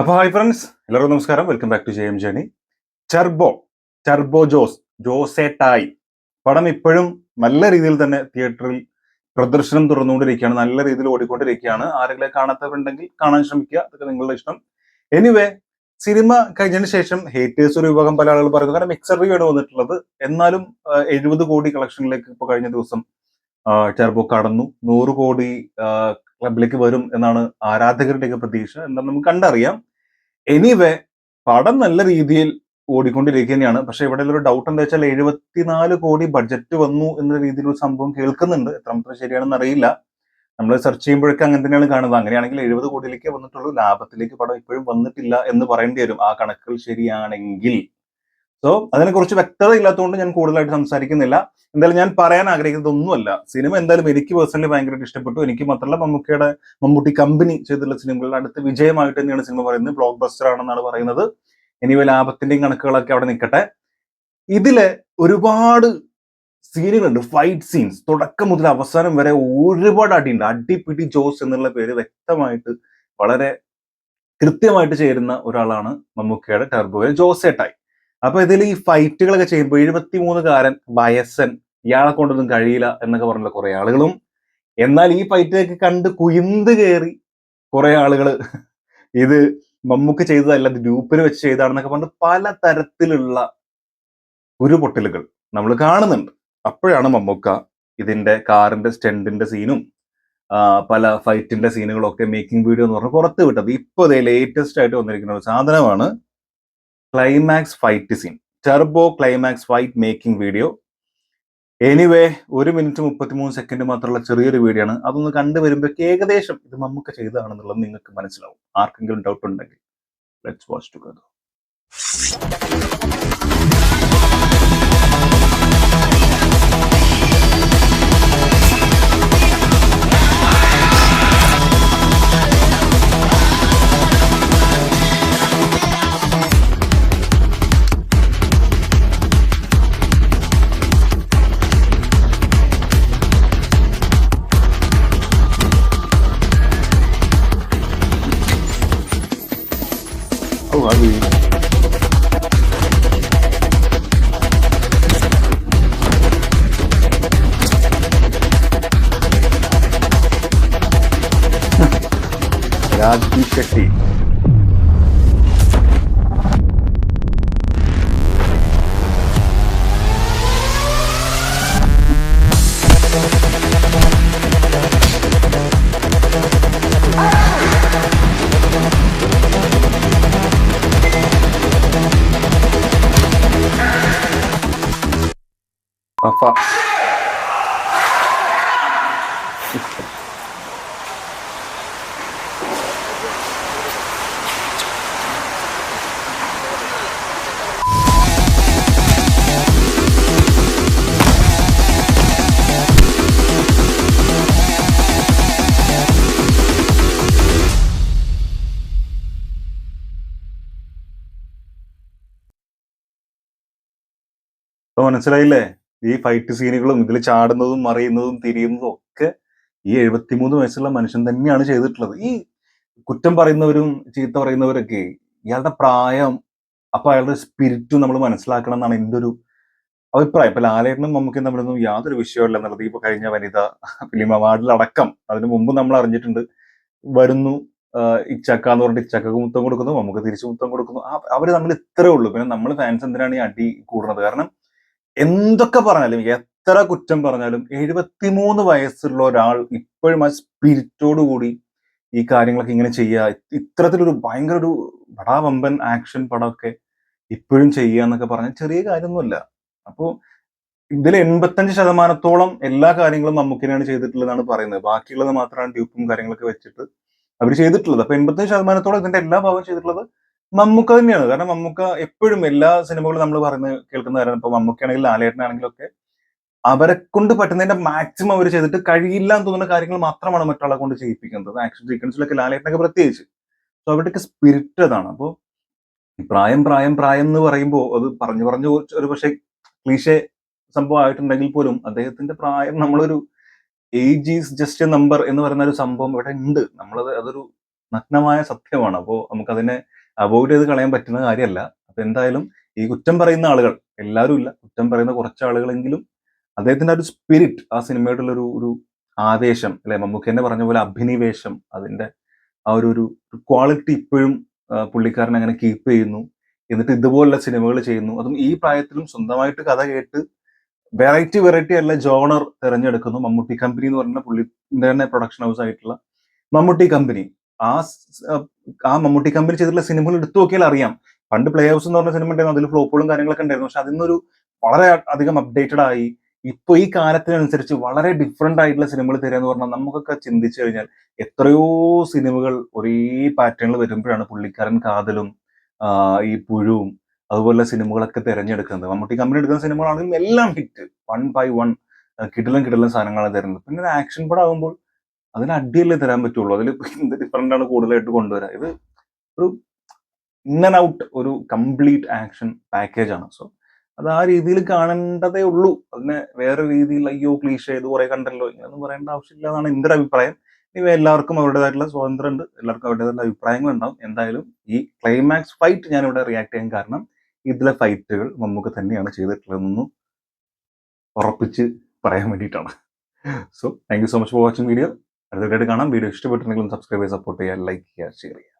അപ്പോൾ hi friends, എല്ലാവർക്കും നമസ്കാരം. Welcome back to JM journey. Turbo turbo ജോസേട്ടായി പടം ഇപ്പോഴും നല്ല രീതിയിൽ തന്നെ തിയേറ്ററിൽ പ്രദർശനം തുറന്നുകൊണ്ടിരിക്കുകയാണ്. നല്ല രീതിയിൽ ഓടിക്കൊണ്ടിരിക്കുകയാണ്. ആരെങ്കിലും കാണാത്തവരുണ്ടെങ്കിൽ കാണാൻ ശ്രമിക്കുക. അതൊക്കെ നിങ്ങളുടെ ഇഷ്ടം. എനിവേ, സിനിമ കഴിഞ്ഞതിന് ശേഷം ഹേറ്റേഴ്സ് ഒരു വിഭാഗം പല ആളുകൾ പറയുന്നു. കാരണം മിക്സർ റിവ്യൂ ആണ് വന്നിട്ടുള്ളത്. എന്നാലും 70 കോടി കളക്ഷനിലേക്ക് ഇപ്പോൾ കഴിഞ്ഞ ദിവസം ടർബോ കടന്നു. 100 കോടി ക്ലബിലേക്ക് വരും എന്നാണ് ആരാധകരുടെയൊക്കെ പ്രതീക്ഷ. എന്താ നമുക്ക് കണ്ടറിയാം. എനിവേ, പടം നല്ല രീതിയിൽ ഓടിക്കൊണ്ടിരിക്കുക തന്നെയാണ്. പക്ഷെ ഇവിടെ ഒരു ഡൗട്ട് എന്താ വെച്ചാൽ 74 കോടി ബഡ്ജറ്റ് വന്നു എന്ന രീതിയിലൊരു സംഭവം കേൾക്കുന്നുണ്ട്. എത്രമാത്രം ശരിയാണെന്ന് അറിയില്ല. നമ്മൾ സെർച്ച് ചെയ്യുമ്പോഴൊക്കെ അങ്ങനെ തന്നെയാണ് കാണുന്നത്. അങ്ങനെയാണെങ്കിൽ 70 കോടിയിലേക്ക് വന്നിട്ടുള്ളൂ, ലാഭത്തിലേക്ക് പടം ഇപ്പോഴും വന്നിട്ടില്ല എന്ന് പറയേണ്ടി വരും, ആ കണക്കുകൾ ശരിയാണെങ്കിൽ. സോ അതിനെക്കുറിച്ച് വ്യക്തത ഇല്ലാത്തതുകൊണ്ട് ഞാൻ കൂടുതലായിട്ട് സംസാരിക്കുന്നില്ല. എന്തായാലും ഞാൻ പറയാൻ ആഗ്രഹിക്കുന്നത് ഒന്നുമല്ല. സിനിമ എന്തായാലും എനിക്ക് പേഴ്സണലി ഭയങ്കരമായിട്ട് ഇഷ്ടപ്പെട്ടു. എനിക്ക് മാത്രമല്ല, മമ്മൂട്ടി കമ്പനി ചെയ്തിട്ടുള്ള സിനിമകളുടെ അടുത്ത വിജയമായിട്ട് തന്നെയാണ് സിനിമ പറയുന്നത്. ബ്ലോക്ക് ബസ്റ്റർ ആണെന്നാണ് പറയുന്നത്. എനിവേ, ലാഭത്തിന്റെയും കണക്കുകളൊക്കെ അവിടെ നിൽക്കട്ടെ. ഇതില് ഒരുപാട് സീനുകളുണ്ട്, ഫൈറ്റ് സീൻസ് തുടക്കം മുതൽ അവസാനം വരെ ഒരുപാട് അടിയുണ്ട്. അടിപിടി ജോസ് എന്നുള്ള പേര് വ്യക്തമായിട്ട് വളരെ കൃത്യമായിട്ട് ചേരുന്ന ഒരാളാണ് മമ്മൂക്കയുടെ ടർബോയിൽ ജോസേട്ടായി. അപ്പൊ ഇതിൽ ഈ ഫൈറ്റുകളൊക്കെ ചെയ്യുമ്പോൾ 73കാരൻ വയസ്സൻ, ഇയാളെ കൊണ്ടൊന്നും കഴിയില്ല എന്നൊക്കെ പറഞ്ഞുള്ള കുറെ ആളുകളും, എന്നാൽ ഈ ഫൈറ്റൊക്കെ കണ്ട് കുയിന്ത് കയറി കുറെ ആളുകൾ ഇത് മമ്മൂക്ക ചെയ്തതല്ല, ഇത് ഗ്രൂപ്പിൽ വെച്ച് ചെയ്താണെന്നൊക്കെ പറഞ്ഞ് പല തരത്തിലുള്ള ഉരുപൊട്ടലുകൾ നമ്മൾ കാണുന്നുണ്ട്. അപ്പോഴാണ് മമ്മൂക്ക ഇതിന്റെ കാറിന്റെ സ്റ്റണ്ടിന്റെ സീനും പല ഫൈറ്റിന്റെ സീനുകളൊക്കെ മേക്കിംഗ് വീഡിയോ എന്ന് പറഞ്ഞ് പുറത്ത് വിട്ടത്. ഇപ്പൊ ലേറ്റസ്റ്റ് ആയിട്ട് വന്നിരിക്കുന്ന ഒരു സാധനമാണ് climax fight scene, Turbo climax fight making video. Anyway, 1 minute 33 second മാത്രമുള്ള ചെറിയൊരു വീഡിയോ ആണ്. അതൊന്ന് കണ്ടുവരുമ്പോഴേക്ക് ഏകദേശം ഇത് മമ്മൂക്ക ചെയ്തതാണെന്നുള്ളത് നിങ്ങൾക്ക് മനസ്സിലാവും. ആർക്കെങ്കിലും ഡൗട്ട് ഉണ്ടെങ്കിൽ let's watch together. Oh, I mean. Raj B Shetty. അഫ. ഇപ്പൊ മനസ്സിലായില്ലേ? ഈ ഫൈറ്റ് സീനുകളും ഇതിൽ ചാടുന്നതും മറിയുന്നതും തിരിയുന്നതും ഒക്കെ ഈ 73 വയസ്സുള്ള മനുഷ്യൻ തന്നെയാണ് ചെയ്തിട്ടുള്ളത്. ഈ കുറ്റം പറയുന്നവരും ചീത്ത പറയുന്നവരൊക്കെ ഇയാളുടെ പ്രായം, അപ്പൊ അയാളുടെ സ്പിരിറ്റും നമ്മൾ മനസ്സിലാക്കണം എന്നാണ് എൻ്റെ ഒരു അഭിപ്രായം. ഇപ്പൊ ലാലേട്ടനും മമ്മൂക്കയും തമ്മിലൊന്നും യാതൊരു വിഷയമല്ല എന്നുള്ളത് ഇപ്പൊ കഴിഞ്ഞ വനിതാ ഫിലിം അവാർഡിലടക്കം അതിനു മുമ്പ് നമ്മൾ അറിഞ്ഞിട്ടുണ്ട്. വരുന്നു, ഇച്ചക്ക എന്ന് പറഞ്ഞിട്ട് ഇച്ചക്കക്ക് മുത്തം കൊടുക്കുന്നു, മമ്മൂക്ക തിരിച്ചു മുത്തം കൊടുക്കുന്നു. അവര് തമ്മിൽ ഇത്രേ ഉള്ളൂ. പിന്നെ നമ്മൾ ഫാൻസ് എന്തിനാണ് ഈ അടി കൂടുന്നത്? കാരണം എന്തൊക്കെ പറഞ്ഞാലും, എത്ര കുറ്റം പറഞ്ഞാലും 73 വയസ്സുള്ള ഒരാൾ ഇപ്പോഴും ആ സ്പിരിറ്റോട് കൂടി ഈ കാര്യങ്ങളൊക്കെ ഇങ്ങനെ ചെയ്യുക, ഇത്തരത്തിലൊരു ഭയങ്കര ഒരു ബടാ വമ്പൻ ആക്ഷൻ പടമൊക്കെ ഇപ്പോഴും ചെയ്യുക എന്നൊക്കെ പറഞ്ഞാൽ ചെറിയ കാര്യമൊന്നുമല്ല. അപ്പോൾ ഇതിൽ 85% എല്ലാ കാര്യങ്ങളും മമ്മൂക്കിനെയാണ് ചെയ്തിട്ടുള്ളതാണ് പറയുന്നത്. ബാക്കിയുള്ളത് മാത്രമാണ് ഡ്യൂപ്പും കാര്യങ്ങളൊക്കെ വെച്ചിട്ട് അവർ ചെയ്തിട്ടുള്ളത്. അപ്പൊ 85% ഇതിന്റെ എല്ലാ ഭാഗവും ചെയ്തിട്ടുള്ളത് മമ്മൂക്ക തന്നെയാണ്. കാരണം മമ്മൂക്ക എപ്പോഴും എല്ലാ സിനിമകളും നമ്മൾ പറയുന്നത് കേൾക്കുന്ന കാര്യമാണ്. ഇപ്പൊ മമ്മൂക്കയാണെങ്കിലും ലാലേട്ടനാണെങ്കിലും ഒക്കെ അവരെ കൊണ്ട് പറ്റുന്നതിന്റെ മാക്സിമം അവർ ചെയ്തിട്ട് കഴിയില്ല എന്ന് തോന്നുന്ന കാര്യങ്ങൾ മാത്രമാണ് മറ്റുള്ള കൊണ്ട് ചെയ്യിപ്പിക്കുന്നത്. ആക്ഷൻ സീക്വൻസിലൊക്കെ ലാലേട്ടനൊക്കെ പ്രത്യേകിച്ച്. സോ അവരുടെയൊക്കെ സ്പിരിറ്റ് അതാണ്. അപ്പോൾ പ്രായം പ്രായം പ്രായം എന്ന് പറയുമ്പോൾ അത് പറഞ്ഞു പറഞ്ഞു ഒരു പക്ഷേ ക്ലീഷേ സംഭവം ആയിട്ടുണ്ടെങ്കിൽ പോലും അദ്ദേഹത്തിന്റെ പ്രായം, നമ്മളൊരു age is just A number എന്ന് പറയുന്ന ഒരു സംഭവം ഇവിടെ ഉണ്ട്. നമ്മളത് അതൊരു നഗ്നമായ സത്യമാണ്. അപ്പോൾ നമുക്കതിനെ അവോയ്ഡ് ചെയ്ത് കളയാൻ പറ്റുന്ന കാര്യമല്ല. അപ്പൊ എന്തായാലും ഈ കുറ്റം പറയുന്ന ആളുകൾ, എല്ലാവരും ഇല്ല, കുറ്റം പറയുന്ന കുറച്ച് ആളുകളെങ്കിലും അദ്ദേഹത്തിന്റെ ആ ഒരു സ്പിരിറ്റ്, ആ സിനിമയുടെ ഒരു ഒരു ആവേശം, അല്ലെ, മമ്മൂട്ടി തന്നെ പറഞ്ഞ പോലെ അഭിനിവേശം, അതിന്റെ ആ ഒരു ക്വാളിറ്റി ഇപ്പോഴും പുള്ളിക്കാരൻ അങ്ങനെ കീപ്പ് ചെയ്യുന്നു. എന്നിട്ട് ഇതുപോലുള്ള സിനിമകൾ ചെയ്യുന്നു. അതും ഈ പ്രായത്തിലും സ്വന്തമായിട്ട് കഥ കേട്ട് വെറൈറ്റി അല്ല ജോണർ തിരഞ്ഞെടുക്കുന്നു. മമ്മൂട്ടി കമ്പനി എന്ന് പറഞ്ഞ പുള്ളിന്റെ തന്നെ പ്രൊഡക്ഷൻ ഹൗസ് ആയിട്ടുള്ള മമ്മൂട്ടി കമ്പനി. ആ ആ മമ്മൂട്ടി കമ്പനി ചെയ്തിട്ടുള്ള സിനിമകൾ എടുത്തു നോക്കിയാൽ അറിയാം. പണ്ട് പ്ലേ ഹൗസ് എന്ന് പറഞ്ഞ സിനിമ ഉണ്ടായിരുന്നു, അതിൽ ഫ്ലോപ്പുകളും കാര്യങ്ങളൊക്കെ ഉണ്ടായിരുന്നു. പക്ഷെ അതിന്നൊരു വളരെ അധികം അപ്ഡേറ്റഡ് ആയി. ഇപ്പൊ ഈ കാലത്തിനനുസരിച്ച് വളരെ ഡിഫറെന്റ് ആയിട്ടുള്ള സിനിമകൾ തരിക എന്ന് പറഞ്ഞാൽ നമുക്കൊക്കെ ചിന്തിച്ചു കഴിഞ്ഞാൽ എത്രയോ സിനിമകൾ ഒരേ പാറ്റേണിൽ വരുമ്പോഴാണ് പുള്ളിക്കാരൻ കാതലും ഈ പുഴുവും അതുപോലെ സിനിമകളൊക്കെ തിരഞ്ഞെടുക്കുന്നത്. മമ്മൂട്ടി കമ്പനി എടുക്കുന്ന സിനിമകളാണെങ്കിലും എല്ലാം ഹിറ്റ്, 1 by 1 കിടിലൻ സാധനങ്ങളാണ് തരുന്നത്. പിന്നെ ഒരു ആക്ഷൻ പടം ആകുമ്പോൾ അതിന് അടിയല്ലേ തരാൻ പറ്റുള്ളൂ. അതിൽ എന്ത് ഡിഫറെന്റ് ആണ് കൂടുതലായിട്ട് കൊണ്ടുവരാം. ഇത് ഒരു ഇൻ ആൻഡ് ഔട്ട് ഒരു കംപ്ലീറ്റ് ആക്ഷൻ പാക്കേജ് ആണ്. സോ അത് ആ രീതിയിൽ കാണേണ്ടതേ ഉള്ളൂ. അതിനെ വേറെ രീതിയിൽ അയ്യോ ക്ലീഷ ഇത് കുറെ കണ്ടല്ലോ ഇങ്ങനെയൊന്നും പറയേണ്ട ആവശ്യമില്ല എന്നാണ് എൻ്റെ ഒരു അഭിപ്രായം. ഇവ എല്ലാവർക്കും അവരുടേതായിട്ടുള്ള സ്വാതന്ത്ര്യം ഉണ്ട്, എല്ലാവർക്കും അവരുടേതായിട്ടുള്ള അഭിപ്രായങ്ങൾ ഉണ്ടാവും. എന്തായാലും ഈ ക്ലൈമാക്സ് ഫൈറ്റ് ഞാൻ ഇവിടെ റിയാക്ട് ചെയ്യാൻ കാരണം ഇതിലെ ഫൈറ്റുകൾ നമുക്ക് തന്നെയാണ് ചെയ്തിട്ടുള്ളതെന്ന് ഉറപ്പിച്ച് പറയാൻ വേണ്ടിയിട്ടാണ്. So thank you so much for watching video. അടുത്ത വീഡിയോ കാണാം. വീഡിയോ ഇഷ്ടപ്പെട്ടിട്ടുണ്ടെങ്കിൽ സബ്സ്ക്രൈബ് ചെയ്യുക, സപ്പോർട്ട് ചെയ്യുക, ലൈക്ക് ചെയ്യുക, ഷെയർ ചെയ്യുക.